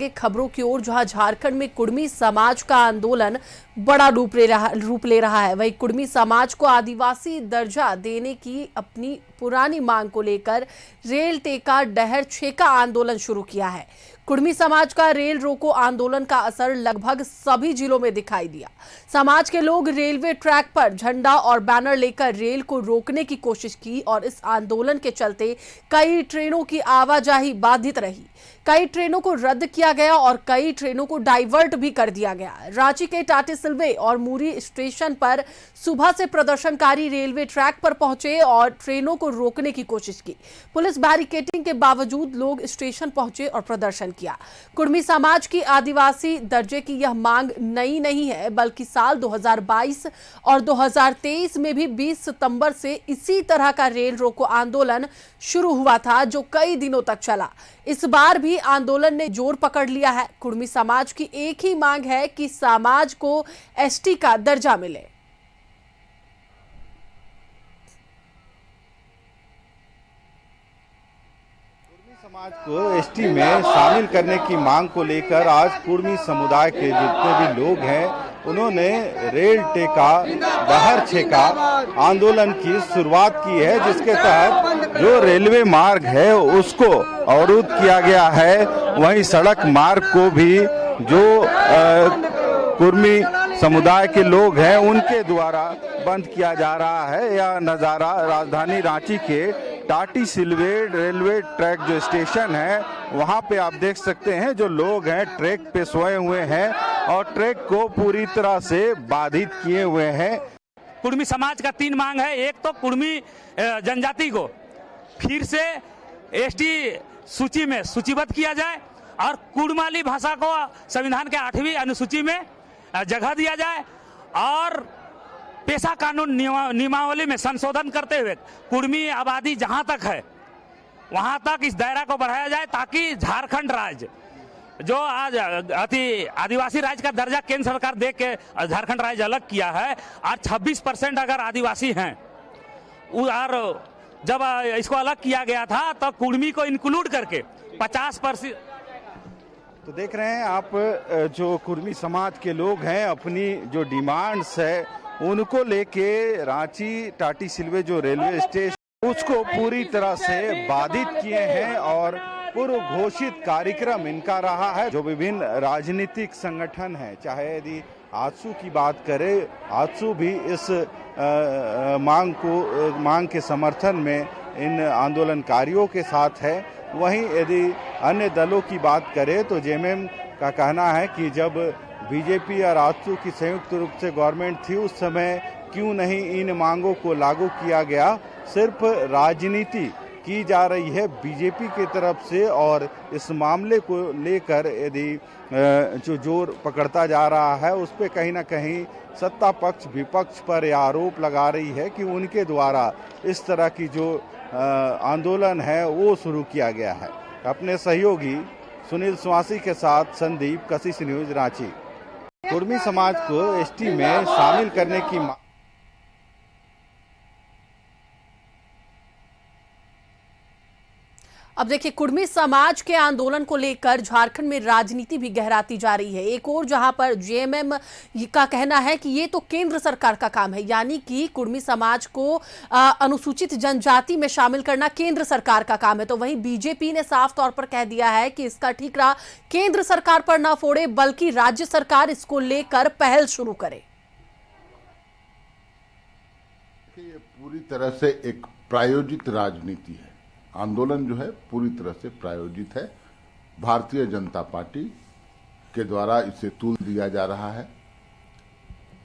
के खबरों की ओर, जहां झारखंड में कुड़मी समाज का आंदोलन बड़ा रूप ले रहा है। वहीं कुड़मी समाज को आदिवासी दर्जा देने की अपनी पुरानी मांग को लेकर रेल टेका डहर छेका आंदोलन शुरू किया है। कुड़मी समाज का रेल रोको आंदोलन का असर लगभग सभी जिलों में दिखाई दिया। समाज के लोग रेलवे ट्रैक पर झंडा और बैनर लेकर रेल को रोकने की कोशिश की और इस आंदोलन के चलते कई ट्रेनों की आवाजाही बाधित रही। कई ट्रेनों को रद्द किया गया और कई ट्रेनों को डाइवर्ट भी कर दिया गया। रांची के टाटीसिलवे और मूरी स्टेशन पर सुबह से प्रदर्शनकारी रेलवे ट्रैक पर पहुंचे और ट्रेनों को रोकने की कोशिश की। पुलिस बैरिकेडिंग के बावजूद लोग स्टेशन पहुंचे और प्रदर्शन किया। कुड़मी समाज की आदिवासी दर्जे की यह मांग नई नहीं है, बल्कि साल 2022 और 2023 में भी 20 सितंबर से इसी तरह का रेल रोको आंदोलन शुरू हुआ था, जो कई दिनों तक चला। इस बार भी आंदोलन ने जोर पकड़ लिया है। कुड़मी समाज की एक ही मांग है कि समाज को एसटी का दर्जा मिले। समाज को एसटी में शामिल करने की मांग को लेकर आज कुड़मी समुदाय के जितने भी लोग हैं उन्होंने रेल टेका डहर छेका आंदोलन की शुरुआत की है, जिसके तहत जो रेलवे मार्ग है उसको अवरुद्ध किया गया है। वहीं सड़क मार्ग को भी जो कुड़मी समुदाय के लोग हैं उनके द्वारा बंद किया जा रहा है। यह नज़ारा राजधानी रांची के टाटीसिलवे रेलवे ट्रैक जो स्टेशन है वहां पे आप देख सकते हैं। जो लोग हैं ट्रैक पे सोए हुए हैं और ट्रैक को पूरी तरह से बाधित किए हुए हैं। कुड़मी समाज का 3 मांग है। एक तो कुड़मी जनजाति को फिर से एसटी सूची में सूचीबद्ध किया जाए और कुड़माली भाषा को संविधान के 8वीं अनुसूची में जगह दिया जाए और पेशा कानून नियमावली में संशोधन करते हुए कुड़मी आबादी जहां तक है वहां तक इस दायरा को बढ़ाया जाए, ताकि झारखंड राज्य जो आज आदिवासी राज्य का दर्जा केंद्र सरकार दे के झारखंड राज्य अलग किया है और 26% अगर आदिवासी हैं और जब इसको अलग किया गया था तो कुड़मी को इंक्लूड करके 50%। तो देख रहे हैं आप जो कुड़मी समाज के लोग हैं अपनी जो डिमांड्स है उनको लेके रांची टाटीसिलवे जो रेलवे स्टेशन उसको पूरी तरह से बाधित किए हैं और पूर्व घोषित कार्यक्रम इनका रहा है। जो विभिन्न राजनीतिक संगठन है, चाहे यदि आजसू की बात करें, आजसू भी इस मांग के समर्थन में इन आंदोलनकारियों के साथ है। वहीं यदि अन्य दलों की बात करें तो जेएमएम का कहना है कि जब बीजेपी और आजसू की संयुक्त रूप से गवर्नमेंट थी उस समय क्यों नहीं इन मांगों को लागू किया गया। सिर्फ राजनीति की जा रही है बीजेपी की तरफ से और इस मामले को लेकर यदि जो जोर पकड़ता जा रहा है उस पर कहीं ना कहीं सत्ता पक्ष विपक्ष पर यह आरोप लगा रही है कि उनके द्वारा इस तरह की जो आंदोलन है वो शुरू किया गया है। अपने सहयोगी सुनील सुवासी के साथ संदीप, कशिश न्यूज, रांची। कुड़मी समाज को एसटी में शामिल करने की अब देखिए, कुड़मी समाज के आंदोलन को लेकर झारखंड में राजनीति भी गहराती जा रही है। एक और जहां पर जेएमएम का कहना है कि ये तो केंद्र सरकार का काम है, यानी कि कुड़मी समाज को अनुसूचित जनजाति में शामिल करना केंद्र सरकार का काम है। तो वहीं बीजेपी ने साफ तौर पर कह दिया है कि इसका ठीकरा केंद्र सरकार पर ना फोड़े, बल्कि राज्य सरकार इसको लेकर पहल शुरू करे। ये पूरी तरह से एक प्रायोजित राजनीति है। आंदोलन जो है पूरी तरह से प्रायोजित है। भारतीय जनता पार्टी के द्वारा इसे तूल दिया जा रहा है।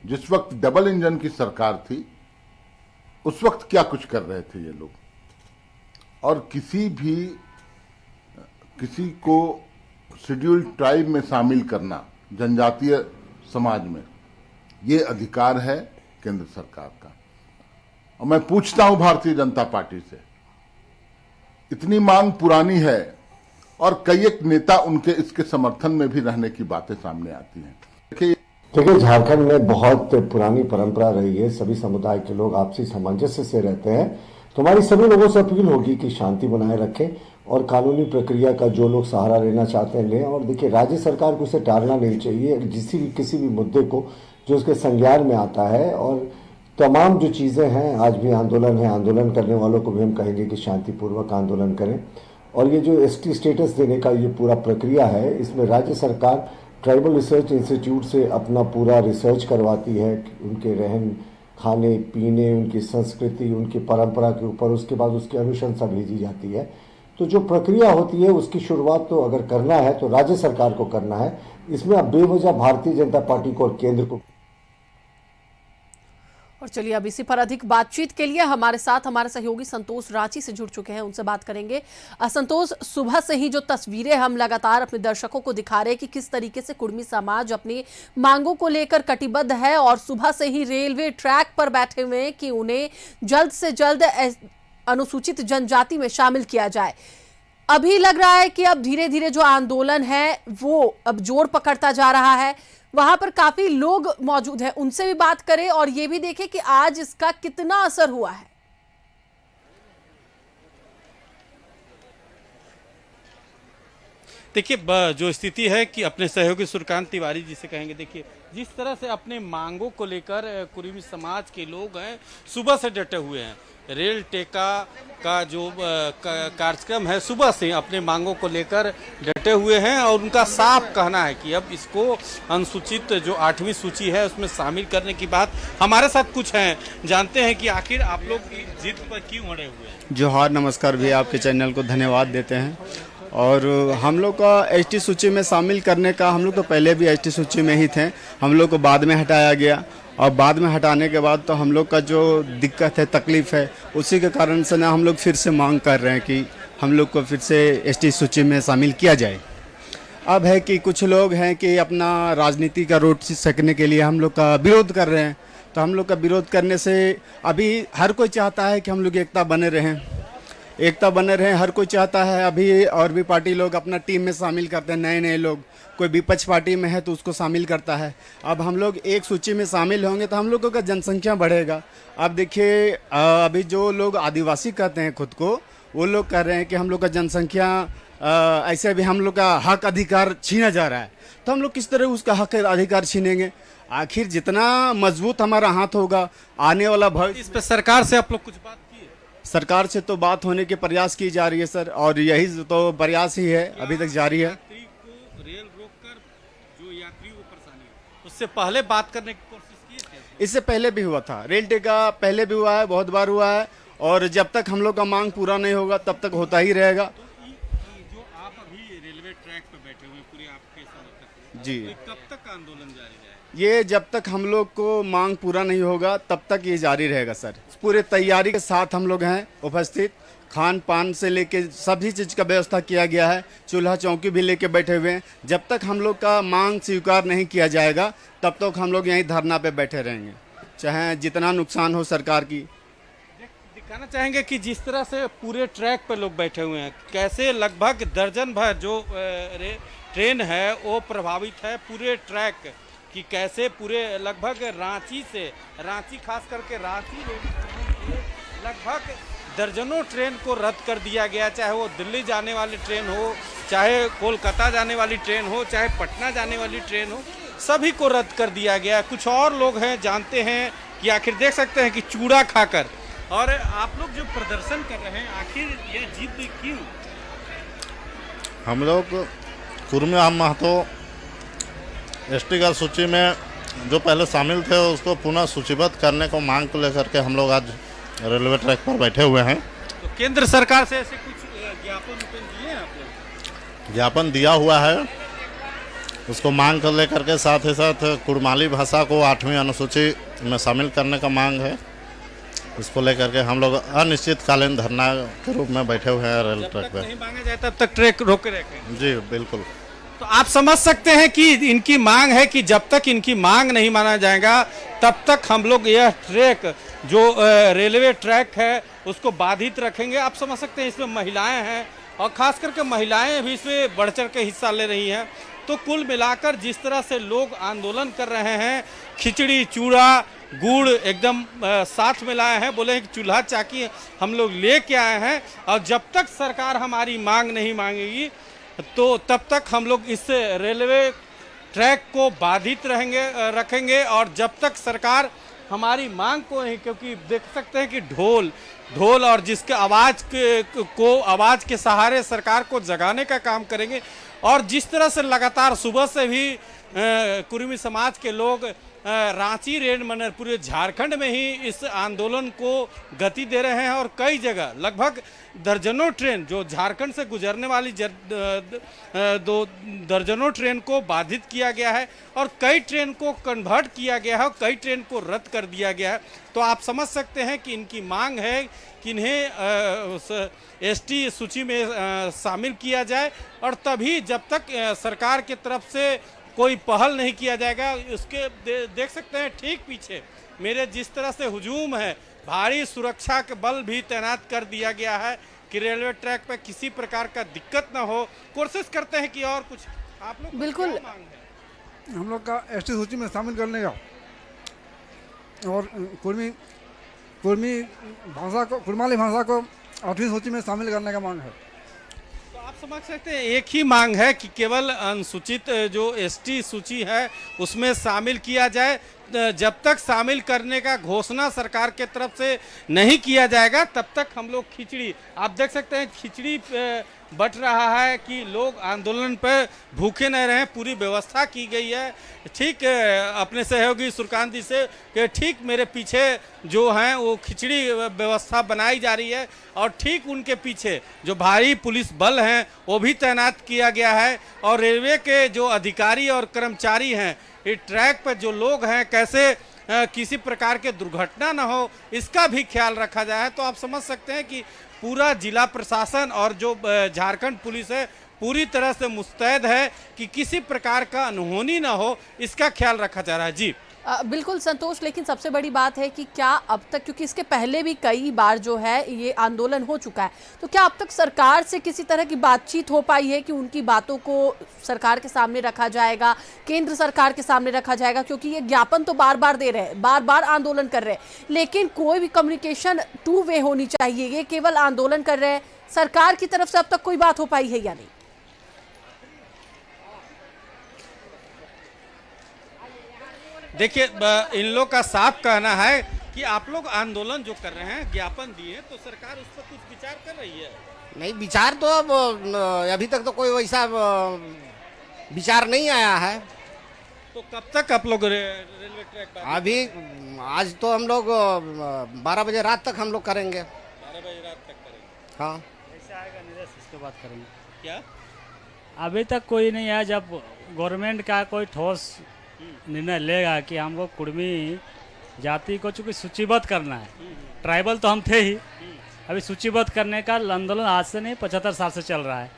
जिस वक्त डबल इंजन की सरकार थी उस वक्त क्या कुछ कर रहे थे ये लोग, और किसी को शेड्यूल्ड ट्राइब में शामिल करना जनजातीय समाज में, ये अधिकार है केंद्र सरकार का। और मैं पूछता हूं भारतीय जनता पार्टी से, इतनी मांग पुरानी है और कई एक नेता उनके इसके समर्थन में भी रहने की बातें सामने आती हैं। देखिए, झारखंड में बहुत पुरानी परंपरा रही है, सभी समुदाय के लोग आपसी सामंजस्य से रहते हैं। तो हमारी सभी लोगों से अपील होगी कि शांति बनाए रखें, और कानूनी प्रक्रिया का जो लोग सहारा लेना चाहते हैं लें। और देखिए, राज्य सरकार को उसे टालना नहीं चाहिए किसी भी मुद्दे को जो उसके संज्ञान में आता है। और तमाम जो चीज़ें हैं, आज भी आंदोलन है, आंदोलन करने वालों को भी हम कहेंगे कि शांतिपूर्वक आंदोलन करें। और ये जो एसटी स्टेटस देने का ये पूरा प्रक्रिया है, इसमें राज्य सरकार ट्राइबल रिसर्च इंस्टीट्यूट से अपना पूरा रिसर्च करवाती है, उनके रहन खाने पीने, उनकी संस्कृति, उनकी परंपरा के ऊपर, उसके बाद उसकी अनुशंसा भेजी जाती है। तो जो प्रक्रिया होती है उसकी शुरुआत तो अगर करना है तो राज्य सरकार को करना है। इसमें अब बेवजह भारतीय जनता पार्टी को और केंद्र को। और चलिए, अब इसी पर अधिक बातचीत के लिए हमारे साथ हमारे सहयोगी संतोष रांची से जुड़ चुके हैं, उनसे बात करेंगे। संतोष, सुबह से ही जो तस्वीरें हम लगातार अपने दर्शकों को दिखा रहे हैं कि किस तरीके से कुर्मी समाज अपनी मांगों को लेकर कटिबद्ध है और सुबह से ही रेलवे ट्रैक पर बैठे हुए हैं कि उन्हें जल्द से जल्द अनुसूचित जनजाति में शामिल किया जाए। अभी लग रहा है कि अब धीरे धीरे जो आंदोलन है वो अब जोर पकड़ता जा रहा है। वहां पर काफी लोग मौजूद हैं, उनसे भी बात करें और ये भी देखें कि आज इसका कितना असर हुआ है। देखिए, जो स्थिति है कि अपने सहयोगी सूर्यकांत तिवारी जी से कहेंगे। देखिए, जिस तरह से अपने मांगों को लेकर कुर्मी समाज के लोग हैं, सुबह से डटे हुए हैं। रेल टेका का जो कार्यक्रम है, सुबह से अपने मांगों को लेकर डटे हुए हैं और उनका साफ कहना है कि अब इसको अनुसूचित जो 8वीं सूची है उसमें शामिल करने की बात। हमारे साथ कुछ हैं, जानते हैं कि आखिर आप लोग जिद पर क्यों अड़े हुए हैं। जोहार, नमस्कार भैया, आपके चैनल को धन्यवाद देते हैं। और हम लोग का एसटी सूची में शामिल करने का, हम लोग तो पहले भी एसटी सूची में ही थे, हम लोग को बाद में हटाया गया। और बाद में हटाने के बाद तो हम लोग का जो दिक्कत है, तकलीफ़ है, उसी के कारण से ना हम लोग फिर से मांग कर रहे हैं कि हम लोग को फिर से एसटी सूची में शामिल किया जाए। अब है कि कुछ लोग हैं कि अपना राजनीति का रोड सेकने के लिए हम लोग का विरोध कर रहे हैं। तो हम लोग का विरोध करने से अभी हर कोई चाहता है कि हम लोग एकता बने रहें, हर कोई चाहता है। अभी और भी पार्टी लोग अपना टीम में शामिल करते हैं, नए लोग, कोई विपक्ष पार्टी में है तो उसको शामिल करता है। अब हम लोग एक सूची में शामिल होंगे तो हम लोगों का जनसंख्या बढ़ेगा। अब देखिए, अभी जो लोग आदिवासी कहते हैं खुद को, वो लोग कह रहे हैं कि हम लोग का जनसंख्या ऐसे भी हम लोग का हक अधिकार छीना जा रहा है। तो हम लोग किस तरह उसका हक अधिकार छीनेंगे? आखिर जितना मजबूत हमारा हाथ होगा, आने वाला भविष्य। इस पर सरकार से आप लोग कुछ बात किए? सरकार से तो बात होने के प्रयास की जा रही है सर, और यही तो प्रयास ही है, अभी तक जारी है। रेल रोककर जो यात्रियों को परेशानी हो, उससे पहले बात करने की कोशिश की है? इससे पहले भी हुआ था, रेल टेका पहले भी हुआ है, बहुत बार हुआ है। और जब तक हम लोग का मांग पूरा नहीं होगा तब तक होता ही रहेगा। तो जो आप अभी रेलवे ट्रैक पर बैठे हुए पूरे आपके समर्थक जी, कब तक आंदोलन जारी रहेगा? ये जब तक हम लोग को मांग पूरा नहीं होगा तब तक ये जारी रहेगा सर। पूरे तैयारी के साथ हम लोग हैं उपस्थित, खान पान से लेके सभी चीज़ का व्यवस्था किया गया है, चूल्हा चौकी भी लेके बैठे हुए हैं। जब तक हम लोग का मांग स्वीकार नहीं किया जाएगा तब तक हम लोग यहीं धरना पे बैठे रहेंगे, चाहे जितना नुकसान हो सरकार की। दिखाना चाहेंगे कि जिस तरह से पूरे ट्रैक पर लोग बैठे हुए हैं, कैसे लगभग दर्जन भर जो ट्रेन है वो प्रभावित है। पूरे ट्रैक कि कैसे पूरे लगभग रांची खास करके रांची लगभग दर्जनों ट्रेन को रद्द कर दिया गया, चाहे वो दिल्ली जाने वाली ट्रेन हो, चाहे कोलकाता जाने वाली ट्रेन हो, चाहे पटना जाने वाली ट्रेन हो, सभी को रद्द कर दिया गया। कुछ और लोग हैं, जानते हैं कि आखिर देख सकते हैं कि चूड़ा खाकर। और आप लोग जो प्रदर्शन कर रहे हैं, आखिर यह जिद क्यों? हम लोग कुर्मी आम महतो एसटी का सूची में जो पहले शामिल थे उसको पुनः सूचीबद्ध करने को मांग को लेकर के हम लोग आज रेलवे ट्रैक पर बैठे हुए हैं। तो केंद्र सरकार से ऐसे कुछ ज्ञापन दिए हैं आप लोग? ज्ञापन दिया हुआ है, उसको मांग को लेकर के साथ ही साथ कुड़माली भाषा को 8वीं अनुसूची में शामिल करने का मांग है। इसको लेकर के हम लोग अनिश्चितकालीन धरना के रूप में बैठे हुए हैं रेल ट्रैक पर। नहीं मांगा जाए तब तक ट्रैक रोके रखें? जी बिल्कुल। तो आप समझ सकते हैं कि इनकी मांग है कि जब तक इनकी मांग नहीं माना जाएगा तब तक हम लोग यह ट्रैक जो रेलवे ट्रैक है उसको बाधित रखेंगे। आप समझ सकते हैं इसमें महिलाएं हैं और खास करके महिलाएं भी इसमें बढ़ चढ़ के हिस्सा ले रही हैं। तो कुल मिलाकर जिस तरह से लोग आंदोलन कर रहे हैं, खिचड़ी चूड़ा गुड़ एकदम साथ में लाए हैं। बोले हैं कि चूल्हा चाकी हम लोग लेके आए हैं और जब तक सरकार हमारी मांग नहीं मांगेगी तो तब तक हम लोग इस रेलवे ट्रैक को बाधित रखेंगे और जब तक सरकार हमारी मांग को नहीं, क्योंकि देख सकते हैं कि ढोल और जिसके आवाज़ के सहारे सरकार को जगाने का काम करेंगे। और जिस तरह से लगातार सुबह से भी कुर्मी समाज के लोग रांची रेड मनर पूरे झारखंड में ही इस आंदोलन को गति दे रहे हैं और कई जगह लगभग दर्जनों ट्रेन जो झारखंड से गुजरने वाली दर्जनों ट्रेन को बाधित किया गया है और कई ट्रेन को कन्वर्ट किया गया है और कई ट्रेन को रद्द कर दिया गया है। तो आप समझ सकते हैं कि इनकी मांग है कि इन्हें एसटी सूची में शामिल किया जाए और तभी जब तक सरकार की तरफ से कोई पहल नहीं किया जाएगा। उसके देख सकते हैं ठीक पीछे मेरे जिस तरह से हुजूम है, भारी सुरक्षा के बल भी तैनात कर दिया गया है कि रेलवे ट्रैक पे किसी प्रकार का दिक्कत ना हो। कोशिश करते हैं कि और कुछ आप लोग बिल्कुल क्या मांग है? हम लोग का एसटी सूची में शामिल करने का और कुड़माली भाषा को 8वीं सूची में शामिल करने का मांग है। तो आप समझ सकते हैं एक ही मांग है कि केवल अनुसूचित जो एसटी सूची है उसमें शामिल किया जाए। जब तक शामिल करने का घोषणा सरकार के तरफ से नहीं किया जाएगा तब तक हम लोग खिचड़ी, आप देख सकते हैं खिचड़ी बट रहा है कि लोग आंदोलन पर भूखे न रहें, पूरी व्यवस्था की गई है। ठीक अपने सहयोगी सुरकांत जी से कि ठीक मेरे पीछे जो हैं वो खिचड़ी व्यवस्था बनाई जा रही है और ठीक उनके पीछे जो भारी पुलिस बल हैं वो भी तैनात किया गया है और रेलवे के जो अधिकारी और कर्मचारी हैं, इस ट्रैक पर जो लोग हैं कैसे किसी प्रकार के दुर्घटना ना हो इसका भी ख्याल रखा जाए। तो आप समझ सकते हैं कि पूरा जिला प्रशासन और जो झारखंड पुलिस है पूरी तरह से मुस्तैद है कि किसी प्रकार का अनहोनी ना हो, इसका ख्याल रखा जा रहा है। जी बिल्कुल संतोष, लेकिन सबसे बड़ी बात है कि क्या अब तक, क्योंकि इसके पहले भी कई बार जो है ये आंदोलन हो चुका है, तो क्या अब तक सरकार से किसी तरह की बातचीत हो पाई है कि उनकी बातों को सरकार के सामने रखा जाएगा, केंद्र सरकार के सामने रखा जाएगा? क्योंकि ये ज्ञापन तो बार बार दे रहे हैं, बार बार आंदोलन कर रहे हैं, लेकिन कोई भी कम्युनिकेशन 2 वे होनी चाहिए। ये केवल आंदोलन कर रहे हैं, सरकार की तरफ से अब तक कोई बात हो पाई है या नहीं? देखिए इन लोग का साफ कहना है कि आप लोग आंदोलन जो कर रहे हैं, ज्ञापन दिए, तो सरकार उस पर कुछ विचार कर रही है। नहीं, विचार तो अब अभी तक तो कोई वैसा विचार नहीं आया है। तो कब तक आप लोग रेलवे ट्रैक पर? अभी आज तो हम लोग 12 बजे रात तक हम लोग करेंगे। 12 बजे रात तक करेंगे। हाँ, ऐसे आएगा निर्देश, इसके बाद करेंगे। क्या अभी तक कोई नहीं आया। जब गवर्नमेंट का कोई ठोस निर्णय लेगा कि हमको कुर्मी जाति को चूँकि सूचीबद्ध करना है, ट्राइबल तो हम थे ही, अभी सूचीबद्ध करने का आंदोलन आज से नहीं 75 साल से चल रहा है,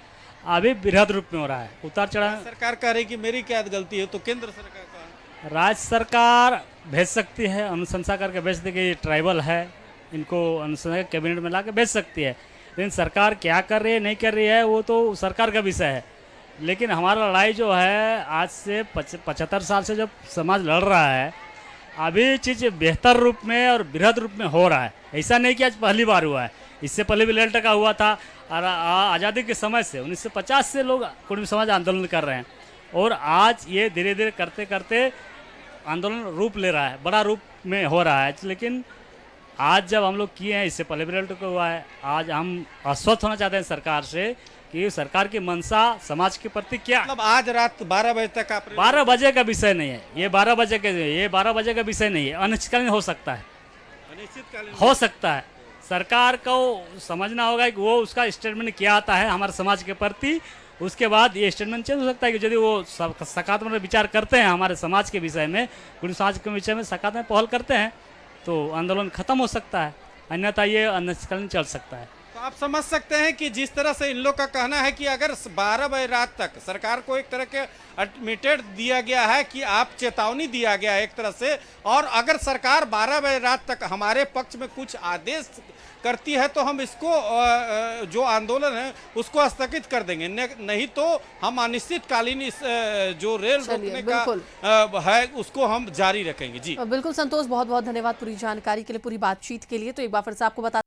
अभी बृहद रूप में हो रहा है, उतार चढ़ाव। सरकार कह रही कि मेरी क्या गलती है, तो केंद्र सरकार का, राज्य सरकार भेज सकती है, अनुशंसा करके भेज देगी कि ट्राइबल है, इनको अनुशंसा कैबिनेट में ला के भेज सकती है। लेकिन सरकार क्या कर रही है नहीं कर रही है वो तो सरकार का विषय है। लेकिन हमारा लड़ाई जो है आज से 75 साल से जब समाज लड़ रहा है, अभी चीज़ बेहतर रूप में और बृहद रूप में हो रहा है। ऐसा नहीं कि आज पहली बार हुआ है, इससे पहले भी लेल टका हुआ था और आज़ादी के समय से 1950 से लोग कुर्मी समाज आंदोलन कर रहे हैं और आज ये धीरे धीरे करते करते आंदोलन रूप ले रहा है, बड़ा रूप में हो रहा है। लेकिन आज जब हम लोग किए हैं, इससे पहले भी लेल टका हुआ है, आज हम आश्वस्त होना चाहते हैं सरकार से कि सरकार की मंशा समाज के प्रति क्या। मतलब आज रात 12 बजे तक आप 12 बजे का विषय नहीं है ये, 12 बजे का विषय नहीं है, अनिश्चितकालीन हो सकता है, अनिश्चितकालीन हो सकता है। सरकार को समझना होगा कि वो उसका स्टेटमेंट क्या आता है हमारे समाज के प्रति, उसके बाद ये स्टेटमेंट चेंज हो सकता है कि यदि वो सकारात्मक विचार करते हैं हमारे समाज के विषय में, कुर्मी समाज के विषय में सकारात्मक पहल करते हैं तो आंदोलन खत्म हो सकता है, अन्यथा ये अनिश्चितकालीन चल सकता है। तो आप समझ सकते हैं कि जिस तरह से इन लोग का कहना है कि अगर 12 बजे रात तक सरकार को एक तरह के अल्टीमेटम दिया गया है कि आप चेतावनी दिया गया है एक तरह से, और अगर सरकार 12 बजे रात तक हमारे पक्ष में कुछ आदेश करती है तो हम इसको जो आंदोलन है उसको स्थगित कर देंगे, नहीं तो हम अनिश्चितकालीन इस जो रेल रोकने का है उसको हम जारी रखेंगे। जी बिल्कुल संतोष, बहुत बहुत धन्यवाद पूरी जानकारी के लिए, पूरी बातचीत के लिए। तो एक बार फिर से आपको बता